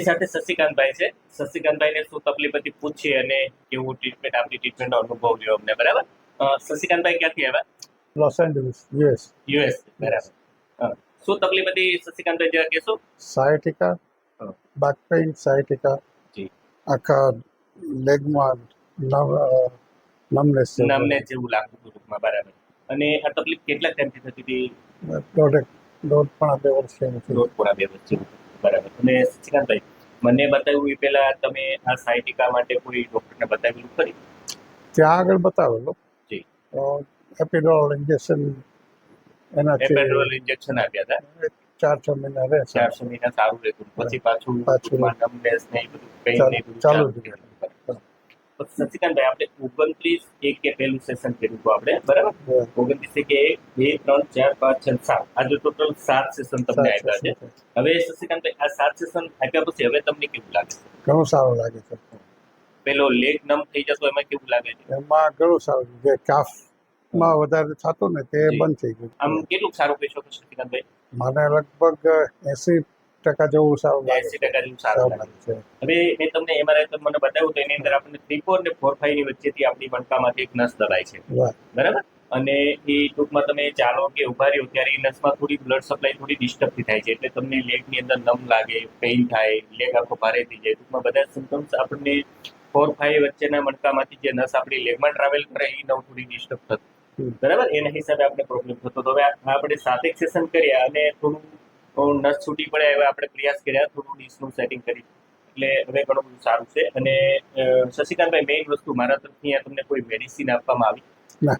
આપણી સાથે શશિકાંતભાઈ છે. શશિકાંતભાઈને શું તકલીફ હતી પૂછીએ અને કેવું ટ્રીટમેન્ટ આપણી ટ્રીટમેન્ટનો અનુભવ રહ્યો અમને. બરાબર. શશિકાંતભાઈ ક્યાંથી આવ્યા? Los Angeles US. બરાબર. શું તકલીફ હતી શશિકાંતભાઈ જરા કહેશો? સાયટિકા, બેક પેઇન, સાયટિકા, જી. આખા લેગમાં નમનેસ જેવું લાગતું હતું ટૂંકમાં. બરાબર. અને આ તકલીફ કેટલા ટાઈમથી થતી હતી? દોઢ પોણા 2 વર્ષ દોઢ પોણા 2 વર્ષ જેવું. બરાબર. અને શશિકાંતભાઈ, મને બતાવ્યું એ પહેલા તમે આ સાયટિકા માટે કોઈ ડોક્ટરને બતાવેલું ખરી? ત્યાં આગળ બતાવેલો. જી. એપિડોરલ ઇન્જેક્શન એપિડોરલ ઇન્જેક્શન આપ્યા હતા. 4-6 મહિના રહે. 4-6 મહિના સારું રહેતું, પછી પાછું નમનેસ ને એ બધું પેઇન ને બધું ચાલુ થયું. શશિકાંતભાઈ, આપણે 29/1 કે પહેલું સેશન કર્યું હતું આપણે. બરાબર. 29/1, 2, 3, 4, 5, 6, 7 આજે ટોટલ 7 સેશન તમને આપ્યા છે. હવે શશિકાંતભાઈ, આ 7 સેશન આપ્યા પછી હવે તમને કેવું લાગે છે? ઘણું સારું લાગે છે. પેલો લેગ નમ થઈ જતો એમાં કેવું લાગે છે? એમાં ઘણું સારું. જે કાફમાં વધારે થતું ને તે બંધ થઈ ગયું. આમ કેટલું સારું કહી શકો શશિકાંતભાઈ? મને લગભગ 80% જેવું સારું લાગે. 80% જેવું સારું લાગે છે. હવે મેં તમને એમઆરઆઈ મને બતાવ્યું તો એની અંદર આપણને 3-4 અને 4-5 ની વચ્ચેથી આપણી મણકામાંથી એક નસ દબાય છે. બરાબર. અને એ ટૂંકમાં તમે ચાલો કે ઉભા રહ્યો ત્યારે એ નસમાં થોડી બ્લડ સપ્લાય થોડી ડિસ્ટર્બ થાય છે, એટલે તમને લેગની અંદર નમ લાગે, પેઇન થાય, લેગ આખો ભારે થઈ જાય. ટૂંકમાં બધા સિમ્પટમ્સ આપણને 4-5 વચ્ચેના મણકામાંથી જે નસ આપણી લેગમાં ટ્રાવેલ કરે એ નવ થોડી ડિસ્ટર્બ થતી. બરાબર. એના હિસાબે આપણે પ્રોબ્લેમ થતો. તો હવે આપણે 7 સેશન કર્યા અને થોડું નસ છૂટી પડે એવા આપણે પ્રયાસ કર્યા, થોડું ડીશનું સેટિંગ કરી, એટલે હવે ઘણું બધું સારું છે. અને શશિકાંતભાઈ, મેઇન વસ્તુ મારા તરફથી તમને કોઈ મેડિસિન આપવામાં આવી? ના.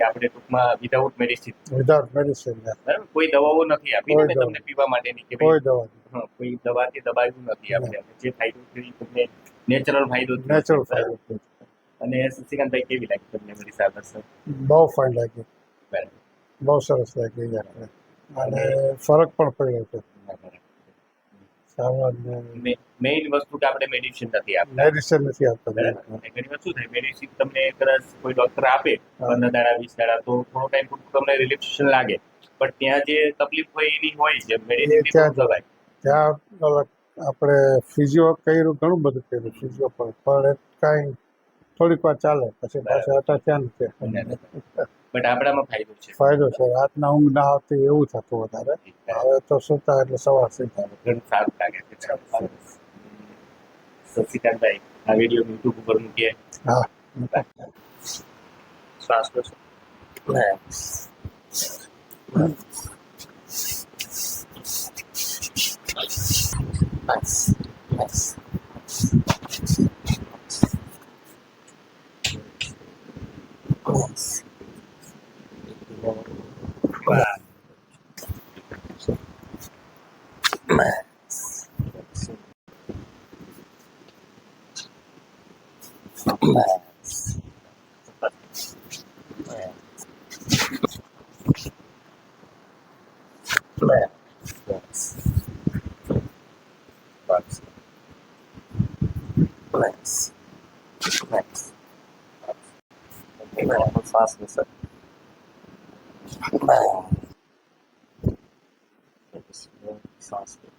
આપણે ટૂંકમાં વિધાઉટ મેડિસિન બરાબર, કોઈ દવાઓ નથી આપી મેં તમને પીવા માટેની કે કોઈ દવાથી દબાવ્યું નથી આપણે. જે ફાયદો થયો તમને નેચરલ ફાયદો થયો. અને શશિકાંતભાઈ, કેવી લાગી તમને મારી સાથે? બહુ ફાઇન લાગી. બરાબર. બહુ સરસ લાગી અને ફરક પણ પડ્યો છે. મેઇન વસ્તુ કે આપણે મેડિસિન નથી આપતા. ઘણી વાર શું થાય, મેડિસિન તમને કદાચ કોઈ ડોક્ટર આપે 15 દાડા 20 દાડા તો થોડો ટાઈમ તમને રિલેક્સેશન લાગે, પણ ત્યાં જે તકલીફ હોય એની હોય છે મેડિસિન દવાય. ત્યાં આપણે ફિઝિયો કર્યું, ઘણું બધું કર્યું ફિઝિયો પણ કાંઈ થોડીક વાર ચાલે પછી પાછા હતા ત્યાં છે. બટ આપણામાં ફાયદો છે. રાતના ઊંઘ ના આવતી એવું થતું વધારે. હવે તો સુતા એટલે સવાર સીધા. ઘણું સારું લાગે છે. શશિકાંતભાઈ, આ વિડીયો યુટ્યુબ ઉપર મૂકીએ. હા. શ્વાસ લો. શ્વાસ લો સર. શ્વાસ લો.